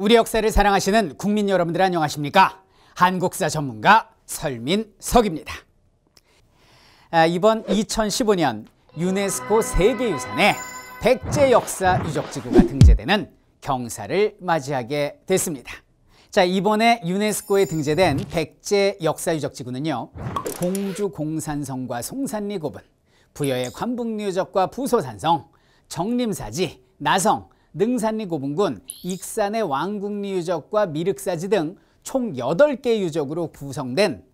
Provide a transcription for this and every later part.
우리 역사를 사랑하시는 국민 여러분들 안녕하십니까? 한국사 전문가 설민석입니다. 이번 2015년 유네스코 세계유산에 백제 역사 유적지구가 등재되는 경사를 맞이하게 됐습니다. 자, 이번에 유네스코에 등재된 백제 역사 유적지구는요, 공주 공산성과 송산리 고분, 부여의 관북리유적과 부소산성, 정림사지, 나성, 능산리 고분군, 익산의 왕궁리유적과 미륵사지 등 총 8개 유적으로 구성된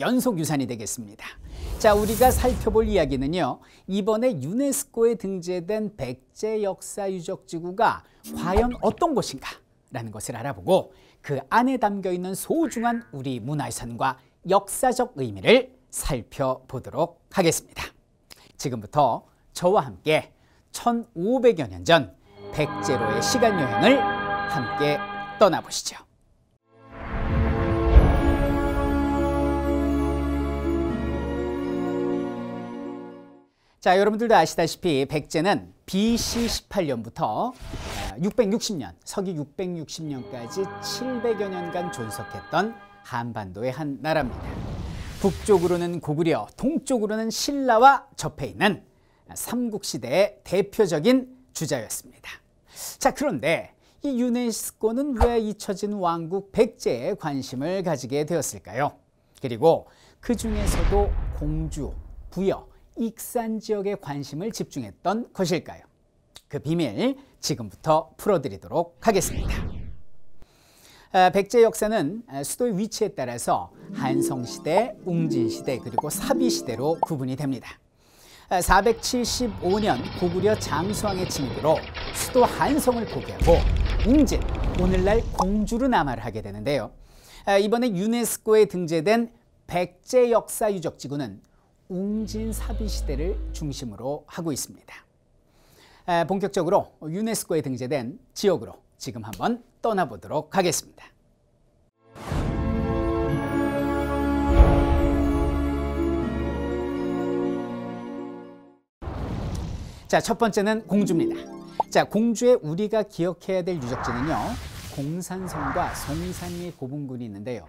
연속 유산이 되겠습니다. 자, 우리가 살펴볼 이야기는요, 이번에 유네스코에 등재된 백제 역사 유적지구가 과연 어떤 곳인가 라는 것을 알아보고 그 안에 담겨 있는 소중한 우리 문화유산과 역사적 의미를 살펴보도록 하겠습니다. 지금부터 저와 함께 1500여 년 전 백제로의 시간여행을 함께 떠나보시죠. 자, 여러분들도 아시다시피 백제는 BC 18년부터 660년, 서기 660년까지 700여 년간 존속했던 한반도의 한 나라입니다. 북쪽으로는 고구려, 동쪽으로는 신라와 접해 있는 삼국시대의 대표적인 주자였습니다. 자, 그런데 이 유네스코는 왜 잊혀진 왕국 백제에 관심을 가지게 되었을까요? 그리고 그 중에서도 공주, 부여, 익산 지역에 관심을 집중했던 것일까요? 그 비밀 지금부터 풀어드리도록 하겠습니다. 백제 역사는 수도의 위치에 따라서 한성시대, 웅진시대, 그리고 사비시대로 구분이 됩니다. 475년 고구려 장수왕의 침입으로 수도 한성을 포기하고 웅진, 오늘날 공주로 남하를 하게 되는데요. 이번에 유네스코에 등재된 백제 역사 유적지구는 웅진 사비시대를 중심으로 하고 있습니다. 본격적으로 유네스코에 등재된 지역으로 지금 한번 떠나보도록 하겠습니다. 자, 첫 번째는 공주입니다. 자, 공주의 우리가 기억해야 될 유적지는요, 공산성과 송산리 고분군이 있는데요.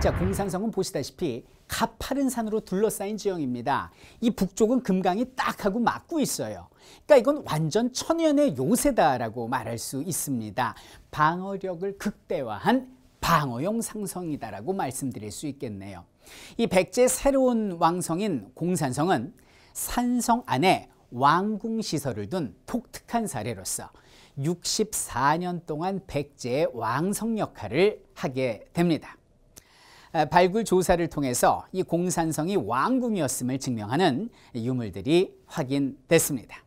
자, 공산성은 보시다시피 가파른 산으로 둘러싸인 지형입니다. 이 북쪽은 금강이 딱 하고 막고 있어요. 그러니까 이건 완전 천연의 요새다라고 말할 수 있습니다. 방어력을 극대화한 방어용 상성이다라고 말씀드릴 수 있겠네요. 이 백제의 새로운 왕성인 공산성은 산성 안에 왕궁 시설을 둔 독특한 사례로서 64년 동안 백제의 왕성 역할을 하게 됩니다. 발굴 조사를 통해서 이 공산성이 왕궁이었음을 증명하는 유물들이 확인됐습니다.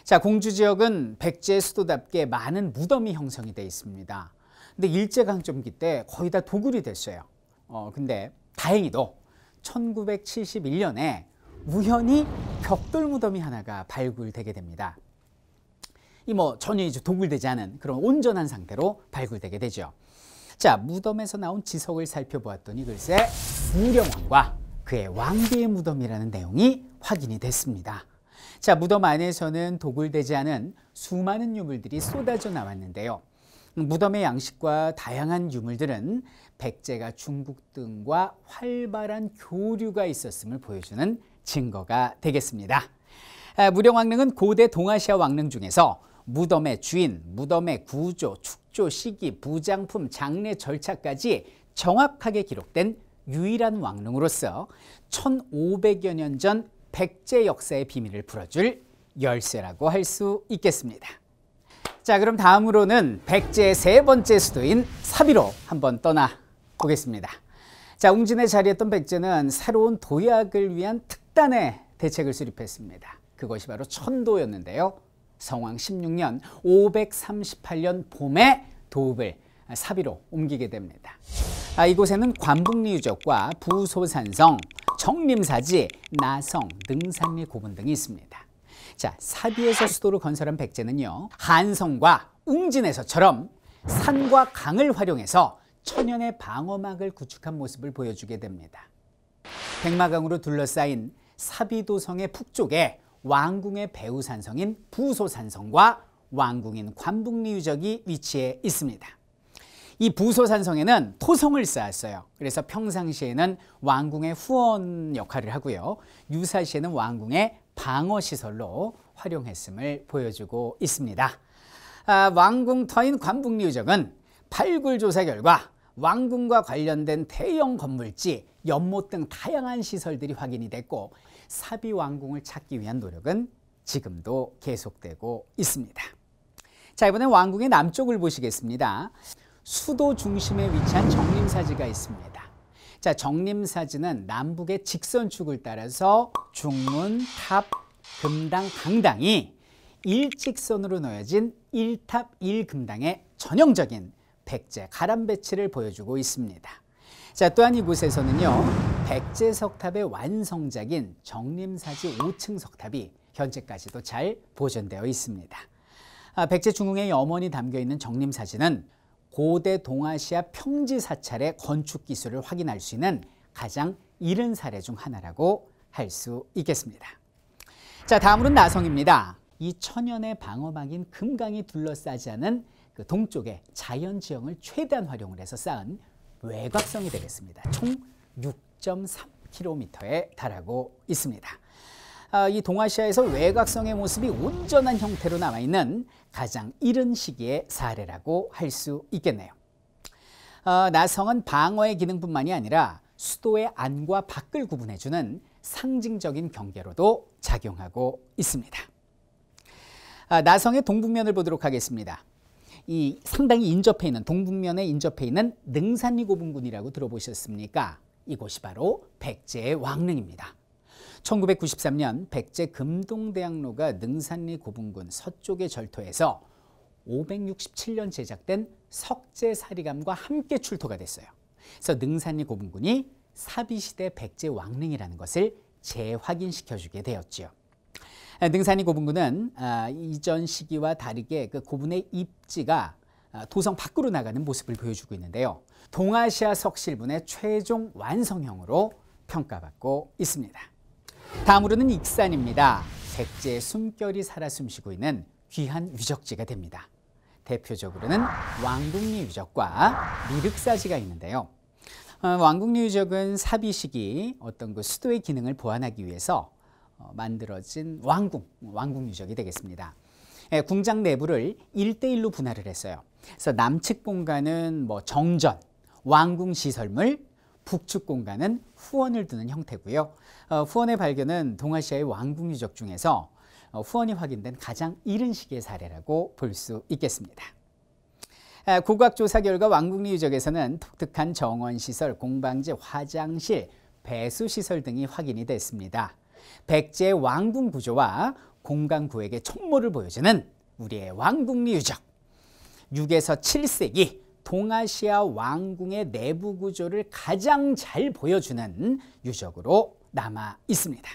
자, 공주 지역은 백제의 수도답게 많은 무덤이 형성이 되어 있습니다. 근데 일제강점기 때 거의 다 도굴이 됐어요. 근데 다행히도 1971년에 우연히 벽돌 무덤이 하나가 발굴되게 됩니다. 전혀 이제 도굴되지 않은 그런 온전한 상태로 발굴되게 되죠. 자, 무덤에서 나온 지석을 살펴보았더니 글쎄 무령왕과 그의 왕비의 무덤이라는 내용이 확인이 됐습니다. 자, 무덤 안에서는 도굴되지 않은 수많은 유물들이 쏟아져 나왔는데요. 무덤의 양식과 다양한 유물들은 백제가 중국 등과 활발한 교류가 있었음을 보여주는 증거가 되겠습니다. 무령왕릉은 고대 동아시아 왕릉 중에서 무덤의 주인, 무덤의 구조, 축조, 시기, 부장품, 장례 절차까지 정확하게 기록된 유일한 왕릉으로서 1500여 년 전 백제 역사의 비밀을 풀어줄 열쇠라고 할 수 있겠습니다. 자, 그럼 다음으로는 백제의 세 번째 수도인 사비로 한번 떠나보겠습니다. 자, 웅진에 자리했던 백제는 새로운 도약을 위한 특단의 대책을 수립했습니다. 그것이 바로 천도였는데요. 성왕 16년 538년 봄에 도읍을 사비로 옮기게 됩니다. 이곳에는 관북리 유적과 부소산성, 정림사지, 나성, 능산리 고분 등이 있습니다. 자, 사비에서 수도를 건설한 백제는요, 한성과 웅진에서처럼 산과 강을 활용해서 천연의 방어막을 구축한 모습을 보여주게 됩니다. 백마강으로 둘러싸인 사비도성의 북쪽에 왕궁의 배후산성인 부소산성과 왕궁인 관북리 유적이 위치해 있습니다. 이 부소산성에는 토성을 쌓았어요. 그래서 평상시에는 왕궁의 후원 역할을 하고요. 유사시에는 왕궁의 방어시설로 활용했음을 보여주고 있습니다. 왕궁 터인 관북리유적은 발굴조사 결과 왕궁과 관련된 대형 건물지, 연못 등 다양한 시설들이 확인이 됐고 사비왕궁을 찾기 위한 노력은 지금도 계속되고 있습니다. 자, 이번엔 왕궁의 남쪽을 보시겠습니다. 수도 중심에 위치한 정림사지가 있습니다. 자, 정림사지는 남북의 직선축을 따라서 중문, 탑, 금당, 강당이 일직선으로 놓여진 1탑 1금당의 전형적인 백제 가람 배치를 보여주고 있습니다. 자, 또한 이곳에서는요, 백제 석탑의 완성작인 정림사지 5층 석탑이 현재까지도 잘 보존되어 있습니다. 백제 중흥의 염원이 담겨있는 정림사지는 고대 동아시아 평지 사찰의 건축 기술을 확인할 수 있는 가장 이른 사례 중 하나라고 할 수 있겠습니다. 자, 다음으로는 나성입니다. 이 천연의 방어막인 금강이 둘러싸지 않은 그 동쪽의 자연지형을 최대한 활용을 해서 쌓은 외곽성이 되겠습니다. 총 6.3km에 달하고 있습니다. 이 동아시아에서 외곽성의 모습이 온전한 형태로 남아있는 가장 이른 시기의 사례라고 할 수 있겠네요. 나성은 방어의 기능뿐만이 아니라 수도의 안과 밖을 구분해주는 상징적인 경계로도 작용하고 있습니다. 나성의 동북면을 보도록 하겠습니다. 이 상당히 인접해 있는, 동북면에 인접해 있는 능산리 고분군이라고 들어보셨습니까? 이곳이 바로 백제의 왕릉입니다. 1993년 백제 금동대학로가 능산리 고분군 서쪽의 절토에서 567년 제작된 석제사리감과 함께 출토가 됐어요. 그래서 능산리 고분군이 사비시대 백제 왕릉이라는 것을 재확인시켜주게 되었지요. 능산리 고분군은 이전 시기와 다르게 그 고분의 입지가 도성 밖으로 나가는 모습을 보여주고 있는데요. 동아시아 석실분의 최종 완성형으로 평가받고 있습니다. 다음으로는 익산입니다. 백제의 숨결이 살아 숨쉬고 있는 귀한 유적지가 됩니다. 대표적으로는 왕궁리 유적과 미륵사지가 있는데요. 왕궁리 유적은 사비 시기 어떤 그 수도의 기능을 보완하기 위해서 만들어진 왕궁 유적이 되겠습니다. 궁장 내부를 1대1로 분할을 했어요. 그래서 남측 공간은 정전, 왕궁 시설물, 북측 공간은 후원을 두는 형태고요. 후원의 발견은 동아시아의 왕궁 유적 중에서 후원이 확인된 가장 이른 시기의 사례라고 볼 수 있겠습니다. 국악조사 결과 왕궁리 유적에서는 독특한 정원시설, 공방제, 화장실, 배수시설 등이 확인이 됐습니다. 백제의 왕궁 구조와 공간 구획의 촉모를 보여주는 우리의 왕궁리 유적. 6에서 7세기 동아시아 왕궁의 내부 구조를 가장 잘 보여주는 유적으로 남아 있습니다.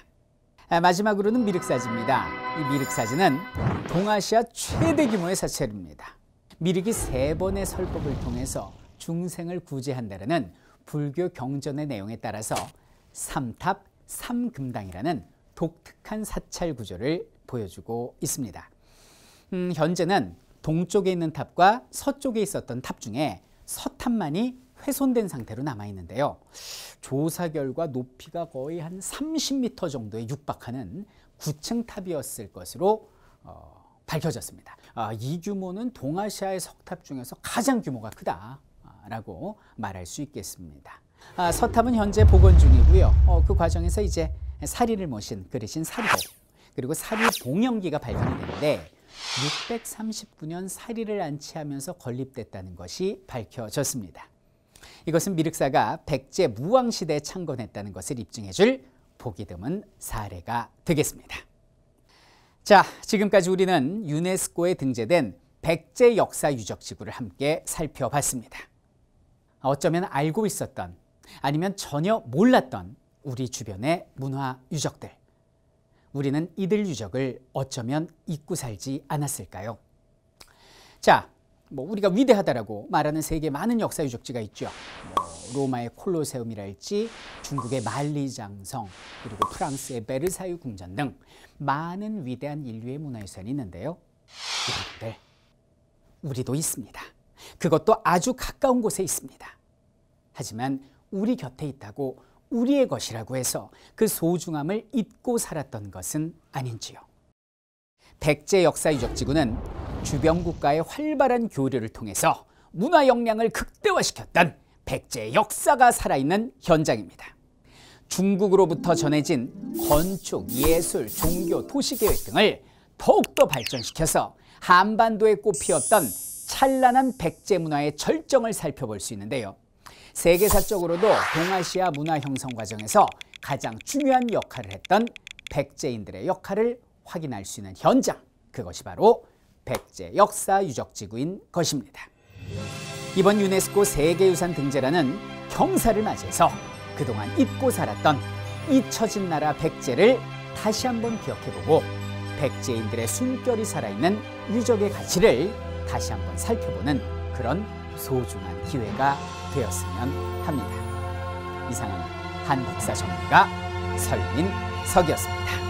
마지막으로는 미륵사지입니다. 이 미륵사지는 동아시아 최대 규모의 사찰입니다. 미륵이 3번의 설법을 통해서 중생을 구제한다는 불교 경전의 내용에 따라서 3탑 3금당이라는 독특한 사찰 구조를 보여주고 있습니다. 현재는 동쪽에 있는 탑과 서쪽에 있었던 탑 중에 서탑만이 훼손된 상태로 남아있는데요. 조사 결과 높이가 거의 한 30m 정도에 육박하는 9층 탑이었을 것으로 밝혀졌습니다. 이 규모는 동아시아의 석탑 중에서 가장 규모가 크다라고 말할 수 있겠습니다. 서탑은 현재 복원 중이고요. 그 과정에서 이제 사리를 모신 그리신 사리복, 그리고 사리 봉영기가 발견이 되는데 639년 사리를 안치하면서 건립됐다는 것이 밝혀졌습니다. 이것은 미륵사가 백제 무왕시대에 창건했다는 것을 입증해줄 보기 드문 사례가 되겠습니다. 자, 지금까지 우리는 유네스코에 등재된 백제 역사 유적지구를 함께 살펴봤습니다. 어쩌면 알고 있었던, 아니면 전혀 몰랐던 우리 주변의 문화 유적들. 우리는 이들 유적을 어쩌면 잊고 살지 않았을까요? 자, 우리가 위대하다라고 말하는 세계 많은 역사 유적지가 있죠. 로마의 콜로세움이랄지, 중국의 만리장성, 그리고 프랑스의 베르사유 궁전 등 많은 위대한 인류의 문화유산이 있는데요. 여러분들, 우리도 있습니다. 그것도 아주 가까운 곳에 있습니다. 하지만 우리 곁에 있다고 우리의 것이라고 해서 그 소중함을 잊고 살았던 것은 아닌지요. 백제 역사 유적지구는 주변 국가의 활발한 교류를 통해서 문화 역량을 극대화시켰던 백제의 역사가 살아있는 현장입니다. 중국으로부터 전해진 건축, 예술, 종교, 도시계획 등을 더욱더 발전시켜서 한반도에 꽃피었던 찬란한 백제 문화의 절정을 살펴볼 수 있는데요. 세계사적으로도 동아시아 문화 형성 과정에서 가장 중요한 역할을 했던 백제인들의 역할을 확인할 수 있는 현장, 그것이 바로 백제 역사 유적지구인 것입니다. 이번 유네스코 세계유산 등재라는 경사를 맞이해서 그동안 잊고 살았던 잊혀진 나라 백제를 다시 한번 기억해보고 백제인들의 숨결이 살아있는 유적의 가치를 다시 한번 살펴보는 그런 소중한 기회가 되었으면 합니다. 이상은 한국사 전문가 설민석이었습니다.